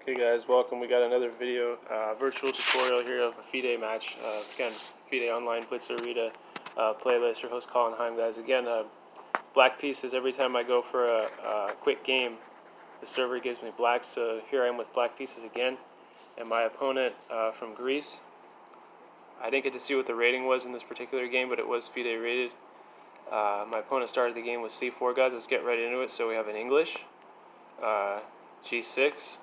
Okay guys, welcome. We got another video, virtual tutorial here of a FIDE match. Again, FIDE Online Blitz Arena playlist. Your host Colin Heim, guys. Again, black pieces. Every time I go for a quick game, the server gives me black, so here I am with black pieces again. And my opponent from Greece, I didn't get to see what the rating was in this particular game, but it was FIDE rated. My opponent started the game with C4, guys. Let's get right into it. So we have an English, G6.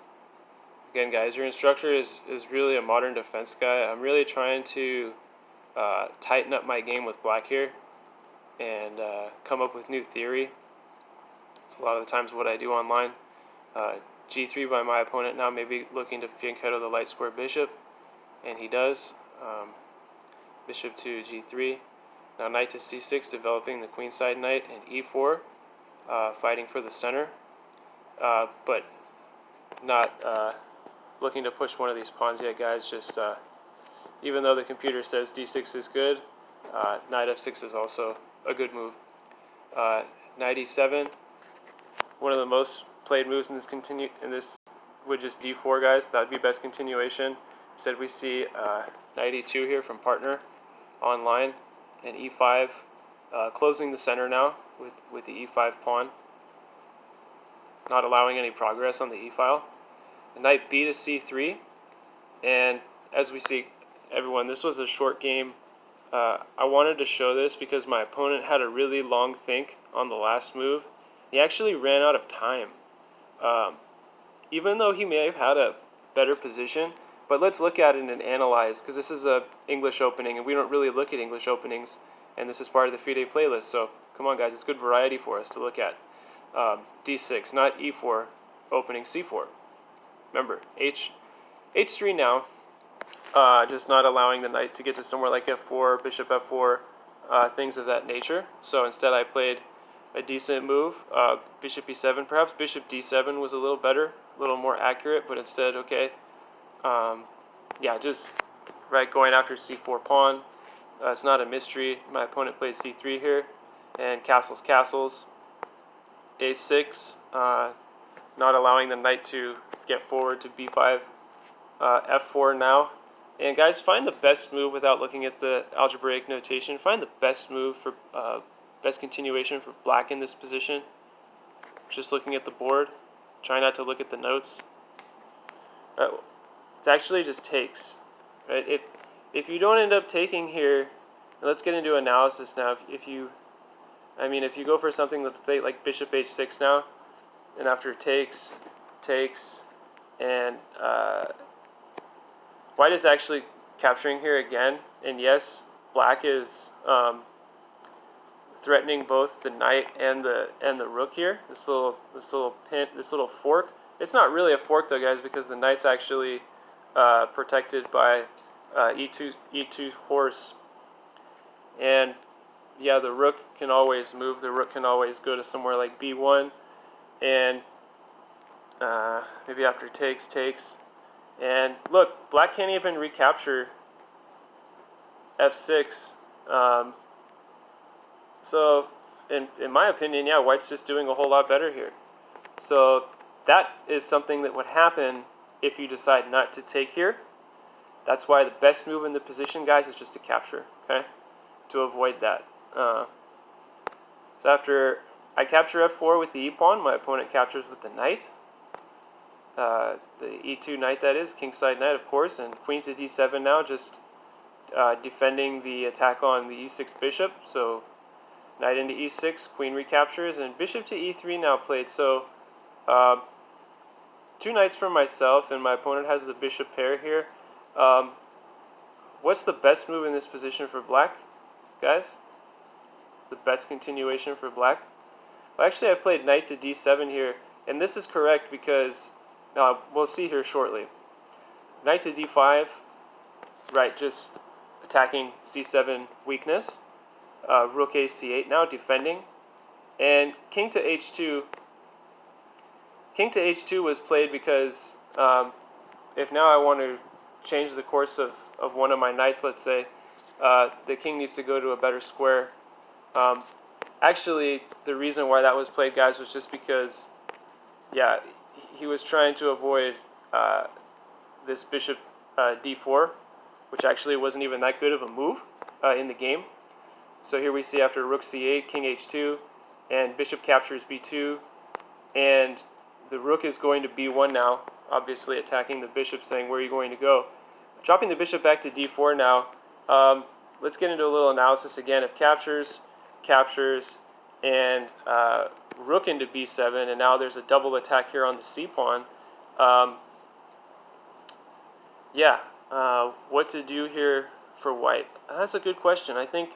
Again, guys, your instructor is really a modern defense guy. I'm really trying to tighten up my game with black here and come up with new theory. It's a lot of the times what I do online. G3 by my opponent now, maybe looking to fianchetto the light square bishop, and he does. Bishop to G3. Now knight to C6, developing the queenside knight, and E4, fighting for the center, but not looking to push one of these pawns yet, guys. Just even though the computer says D6 is good, knight F6 is also a good move. Knight E7, one of the most played moves in this would just be D4, guys. That would be best continuation. Instead, we see knight E2 here from partner online, and E5, closing the center now with the E5 pawn, not allowing any progress on the E file. Knight B to C3, and as we see, everyone, this was a short game. I wanted to show this because my opponent had a really long think on the last move. He actually ran out of time, even though he may have had a better position. But let's look at it and analyze, because this is a English opening, and we don't really look at English openings, and this is part of the FIDE playlist. So come on, guys, it's good variety for us to look at. D6, not E4, opening C4. Remember, H3 now, just not allowing the knight to get to somewhere like F4, bishop F4, things of that nature. So instead I played a decent move, bishop E7 perhaps. Bishop D7 was a little better, a little more accurate, but instead, okay, yeah, just right going after C4 pawn. It's not a mystery. My opponent plays C3 here, and castles. A6, not allowing the knight to get forward to B5, F4 now. And guys, find the best move without looking at the algebraic notation. Find the best move for best continuation for black in this position. Just looking at the board. Try not to look at the notes. It actually just takes. Right? If you don't end up taking here, let's get into analysis now. If you go for something, let's say like bishop H6 now, and after takes, and white is actually capturing here again, and yes, black is threatening both the knight and the rook here. This little fork. It's not really a fork though, guys, because the knight's actually protected by E2 horse, and yeah, the rook can always move. The rook can always go to somewhere like B1, and maybe after takes. And look, black can't even recapture F6. So, in my opinion, yeah, white's just doing a whole lot better here. So that is something that would happen if you decide not to take here. That's why the best move in the position, guys, is just to capture, okay, to avoid that. So after I capture F4 with the E-pawn, my opponent captures with the knight. The E2 knight, that is, kingside knight, of course, and queen to D7 now, just defending the attack on the E6 bishop. So knight into E6, queen recaptures, and bishop to E3 now played. So two knights for myself, and my opponent has the bishop pair here. What's the best move in this position for black, guys? The best continuation for black? Well, actually, I played knight to D7 here, and this is correct because we'll see here shortly. Knight to D5, right, just attacking C7 weakness. Rook A C8 now, defending. And king to H2. King to H2 was played because if now I want to change the course of one of my knights, let's say, the king needs to go to a better square. Actually, the reason why that was played, guys, was just because, yeah, he was trying to avoid this bishop d4, which actually wasn't even that good of a move in the game. So here we see after rook c8, king h2, and bishop captures b2, and the rook is going to b1 now, obviously attacking the bishop, saying, where are you going to go? Dropping the bishop back to d4 now. Let's get into a little analysis again. If captures, and rook into b7, and now there's a double attack here on the c-pawn. What to do here for white? That's a good question. I think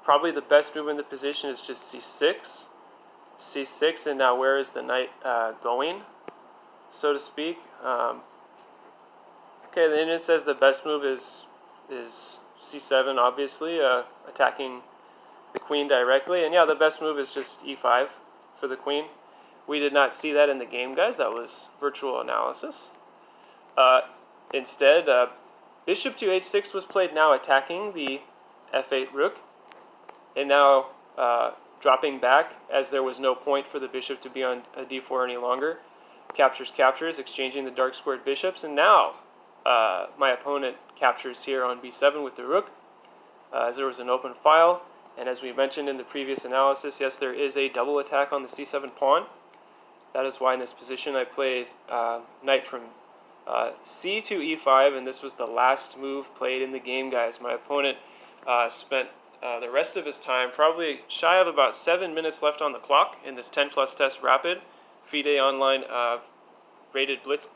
probably the best move in the position is just c6, and now where is the knight going, so to speak? Okay, then it says the best move is c7, obviously, attacking the queen directly. And yeah, the best move is just e5 for the queen. We did not see that in the game, guys. That was virtual analysis. Instead, bishop to h6 was played, now attacking the f8 rook. And now dropping back, as there was no point for the bishop to be on d4 any longer. Captures, exchanging the dark squared bishops. And now my opponent captures here on b7 with the rook, as there was an open file. And as we mentioned in the previous analysis, yes, there is a double attack on the c7 pawn. That is why in this position I played knight from c to e5, and this was the last move played in the game, guys. My opponent spent the rest of his time, probably shy of about 7 minutes left on the clock in this 10 plus test rapid, FIDE Online rated blitz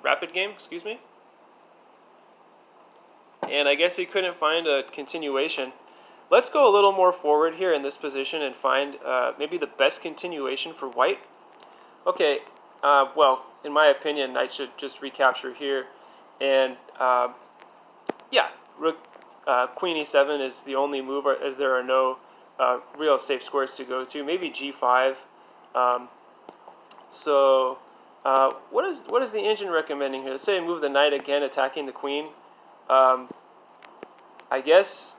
rapid game, excuse me. And I guess he couldn't find a continuation. Let's go a little more forward here in this position and find maybe the best continuation for white. Okay, well, in my opinion, knight should just recapture here. And yeah, rook, queen e7 is the only move, as there are no real safe squares to go to. Maybe g5. What is the engine recommending here? Let's say I move the knight again, attacking the queen. I guess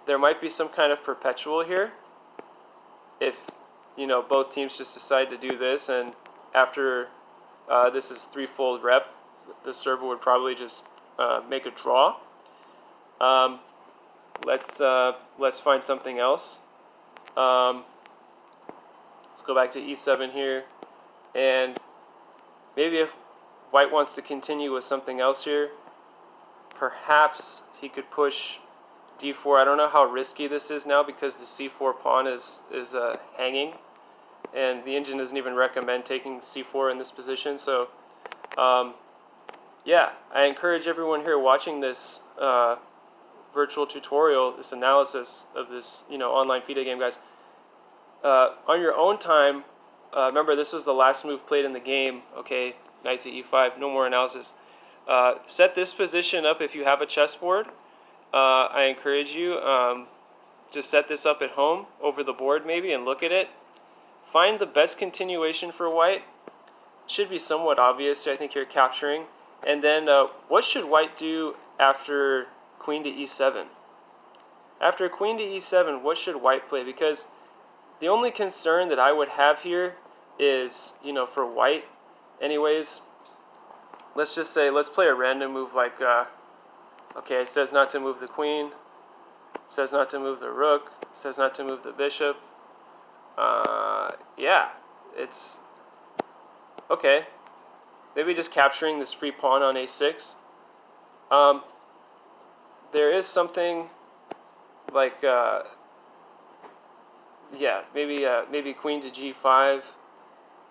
there might be some kind of perpetual here. If, you know, both teams just decide to do this, and after this is threefold rep, the server would probably just make a draw. Let's find something else. Let's go back to e7 here, and maybe if white wants to continue with something else here, perhaps he could push d4. I don't know how risky this is now because the c4 pawn is hanging, and the engine doesn't even recommend taking c4 in this position. So, yeah, I encourage everyone here watching this virtual tutorial, this analysis of this, you know, online FIDE game, guys. On your own time, remember this was the last move played in the game. Okay, knight to e5, no more analysis. Set this position up if you have a chessboard. I encourage you to set this up at home over the board maybe and look at it. Find the best continuation for white. Should be somewhat obvious. I think you're capturing. And then what should white do after queen to e7? After queen to e7, what should white play? Because the only concern that I would have here is, you know, for white anyways, let's just say, let's play a random move like, okay, it says not to move the queen, it says not to move the rook, it says not to move the bishop. Yeah, it's, okay, maybe just capturing this free pawn on a6. There is something like, yeah, maybe queen to g5,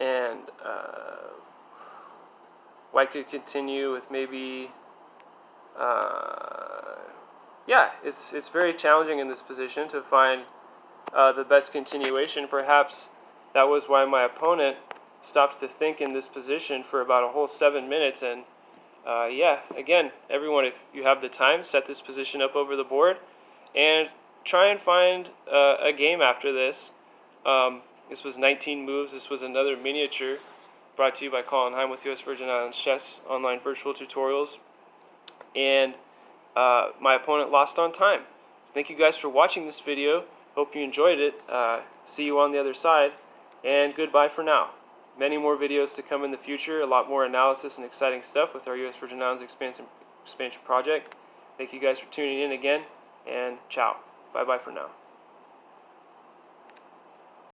and white could continue with maybe, yeah, it's very challenging in this position to find the best continuation. Perhaps that was why my opponent stopped to think in this position for about a whole 7 minutes. And yeah, again, everyone, if you have the time, set this position up over the board and try and find a game after this. This was 19 moves. This was another miniature brought to you by Colin Heim with US Virgin Islands Chess Online Virtual Tutorials. And my opponent lost on time. So thank you guys for watching this video. Hope you enjoyed it. See you on the other side. And goodbye for now. many more videos to come in the future, a lot more analysis and exciting stuff with our U.S. Virgin Islands expansion project. Thank you guys for tuning in again, and ciao. Bye-bye for now.